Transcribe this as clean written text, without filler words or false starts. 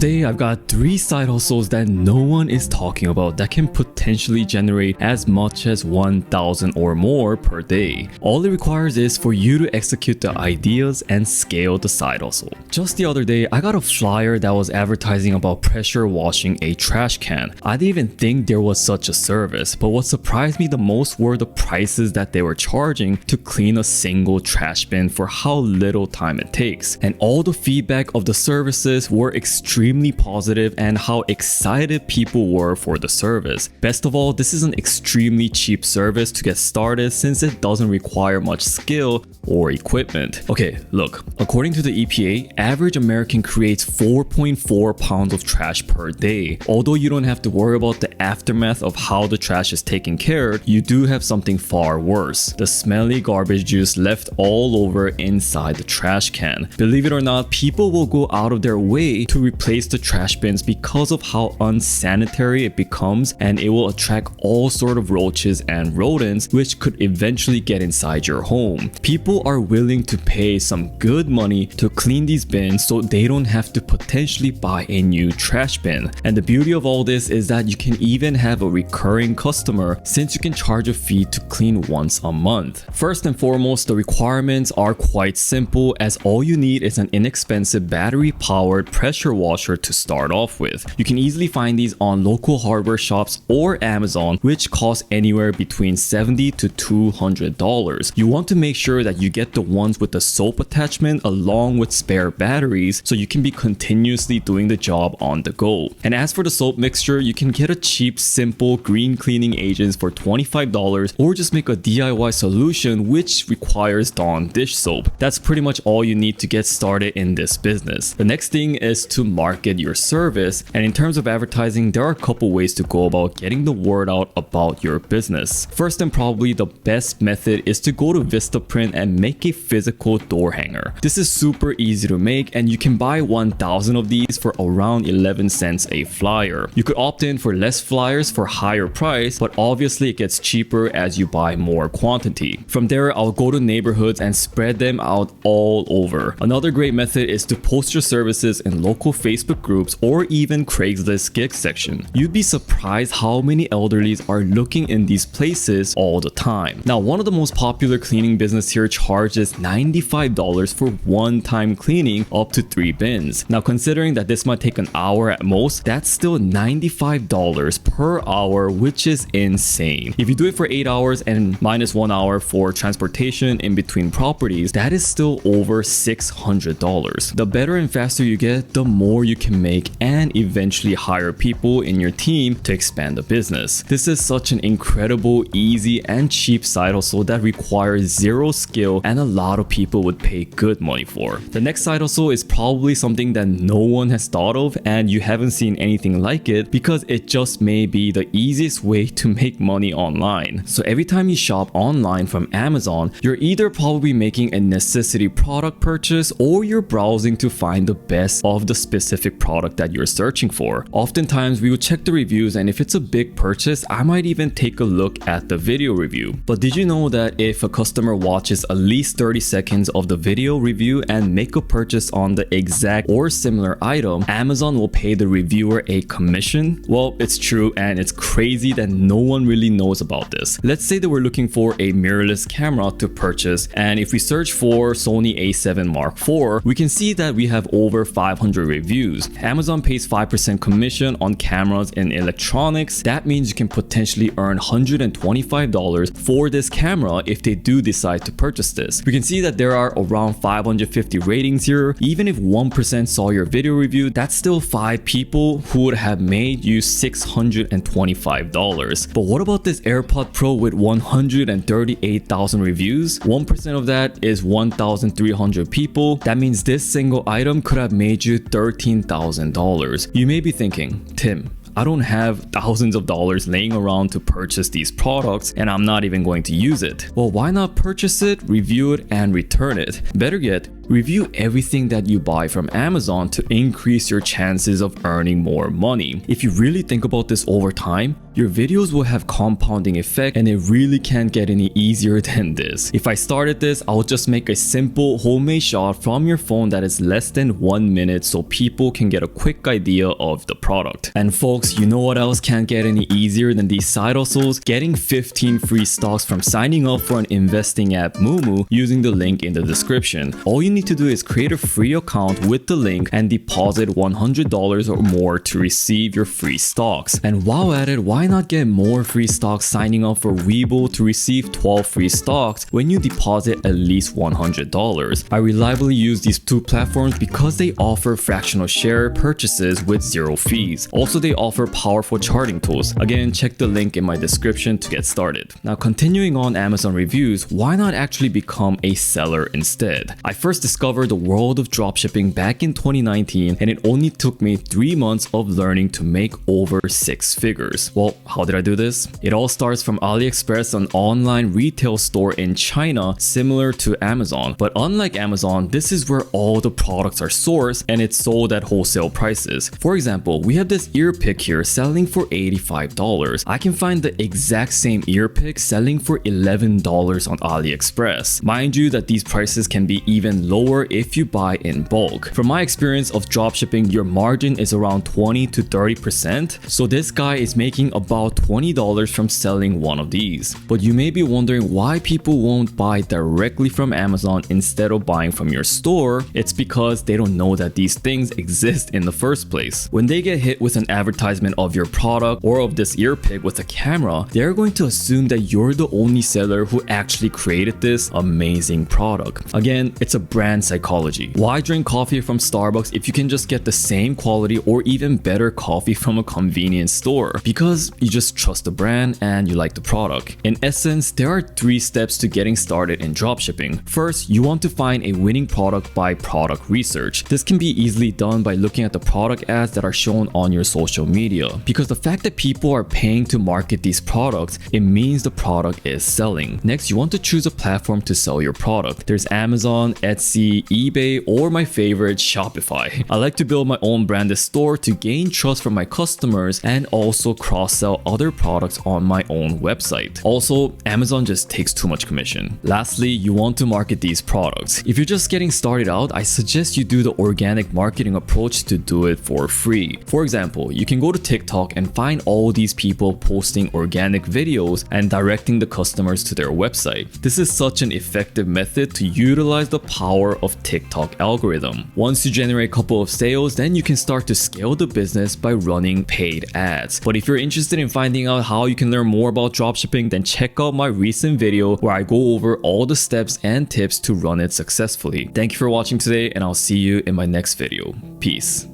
Today I've got 3 side hustles that no one is talking about that can potentially generate as much as 1,000 or more per day. All it requires is for you to execute the ideas and scale the side hustle. Just the other day I got a flyer that was advertising about pressure washing a trash can. I didn't even think there was such a service, but what surprised me the most were the prices that they were charging to clean a single trash bin for how little time it takes. And all the feedback of the services were extremely positive and how excited people were for the service. Best of all, this is an extremely cheap service to get started since it doesn't require much skill or equipment. Okay, look, according to the EPA, average American creates 4.4 pounds of trash per day. Although you don't have to worry about the aftermath of how the trash is taken care of, you do have something far worse: the smelly garbage juice left all over inside the trash can. Believe it or not, people will go out of their way to replace the trash bins because of how unsanitary it becomes, and it will attract all sort of roaches and rodents which could eventually get inside your home. People are willing to pay some good money to clean these bins so they don't have to potentially buy a new trash bin. And the beauty of all this is that you can even have a recurring customer since you can charge a fee to clean once a month. First and foremost, the requirements are quite simple, as all you need is an inexpensive battery-powered pressure washer to start off with. You can easily find these on local hardware shops or Amazon, which cost anywhere between $70 to $200. You want to make sure that you get the ones with the soap attachment along with spare batteries so you can be continuously doing the job on the go. And as for the soap mixture, you can get a cheap, simple green cleaning agents for $25 or just make a DIY solution which requires Dawn dish soap. That's pretty much all you need to get started in this business. The next thing is to market your service, and in terms of advertising, there are a couple ways to go about getting the word out about your business. First and probably the best method is to go to Vistaprint and make a physical door hanger. This is super easy to make, and you can buy 1,000 of these for around 11 cents a flyer. You could opt in for less flyers for higher price, but obviously it gets cheaper as you buy more quantity. From there, I'll go to neighborhoods and spread them out all over. Another great method is to post your services in local Facebook groups or even Craigslist gig section. You'd be surprised how many elderlies are looking in these places all the time. Now, one of the most popular cleaning business here charges $95 for one-time cleaning up to 3 bins. Now, considering that this might take an hour at most, that's still $95 per hour, which is insane. If you do it for 8 hours and minus 1 hour for transportation in between properties, that is still over $600. The better and faster you get, the more you can make and eventually hire people in your team to expand the business. This is such an incredible, easy and cheap side hustle that requires zero skill and a lot of people would pay good money for. The next side hustle is probably something that no one has thought of, and you haven't seen anything like it because it just may be the easiest way to make money online. So every time you shop online from Amazon, you're either probably making a necessity product purchase or you're browsing to find the best of the specific product that you're searching for. Oftentimes we will check the reviews, and if it's a big purchase, I might even take a look at the video review. But did you know that if a customer watches at least 30 seconds of the video review and make a purchase on the exact or similar item, Amazon will pay the reviewer a commission? Well, it's true, and it's crazy that no one really knows about this. Let's say that we're looking for a mirrorless camera to purchase, and if we search for Sony a7 Mark IV, we can see that we have over 500 reviews. Amazon pays 5% commission on cameras and electronics. That means you can potentially earn $125 for this camera if they do decide to purchase this. We can see that there are around 550 ratings here. Even if 1% saw your video review, that's still 5 people who would have made you $625. But what about this AirPod Pro with 138,000 reviews? 1% of that is 1,300 people. That means this single item could have made you $13,000. You may be thinking, Tim, I don't have thousands of dollars laying around to purchase these products, and I'm not even going to use it. Well, why not purchase it, review it, and return it? Better yet, Review everything that you buy from Amazon to increase your chances of earning more money. If you really think about this over time, your videos will have compounding effect, and it really can't get any easier than this. If I started this, I would just make a simple homemade shot from your phone that is less than 1 minute so people can get a quick idea of the product. And folks, you know what else can't get any easier than these side hustles? Getting 15 free stocks from signing up for an investing app Moomoo using the link in the description. All you need to do is create a free account with the link and deposit $100 or more to receive your free stocks. And while at it, why not get more free stocks signing up for Weibo to receive 12 free stocks when you deposit at least $100? I reliably use these two platforms because they offer fractional share purchases with zero fees. Also, they offer powerful charting tools. Again, check the link in my description to get started. Now, continuing on Amazon reviews, why not actually become a seller instead? I first discovered the world of dropshipping back in 2019, and it only took me 3 months of learning to make over 6 figures. Well, how did I do this? It all starts from AliExpress, an online retail store in China similar to Amazon. But unlike Amazon, this is where all the products are sourced and it's sold at wholesale prices. For example, we have this ear pick here selling for $85. I can find the exact same ear pick selling for $11 on AliExpress. Mind you that these prices can be even lower if you buy in bulk. From my experience of dropshipping, your margin is around 20 to 30%. So this guy is making about $20 from selling one of these. But you may be wondering why people won't buy directly from Amazon instead of buying from your store. It's because they don't know that these things exist in the first place. When they get hit with an advertisement of your product or of this ear pick with a camera, they're going to assume that you're the only seller who actually created this amazing product. Again, it's a brand psychology. Why drink coffee from Starbucks if you can just get the same quality or even better coffee from a convenience store? Because you just trust the brand and you like the product. In essence, there are 3 steps to getting started in dropshipping. First, you want to find a winning product by product research. This can be easily done by looking at the product ads that are shown on your social media. Because the fact that people are paying to market these products, it means the product is selling. Next, you want to choose a platform to sell your product. There's Amazon, Etsy, eBay, or my favorite, Shopify. I like to build my own branded store to gain trust from my customers and also cross-sell other products on my own website. Also, Amazon just takes too much commission. Lastly, you want to market these products. If you're just getting started out, I suggest you do the organic marketing approach to do it for free. For example, you can go to TikTok and find all these people posting organic videos and directing the customers to their website. This is such an effective method to utilize the power of TikTok algorithm. Once you generate a couple of sales, then you can start to scale the business by running paid ads. But if you're interested in finding out how you can learn more about dropshipping, then check out my recent video where I go over all the steps and tips to run it successfully. Thank you for watching today, and I'll see you in my next video. Peace.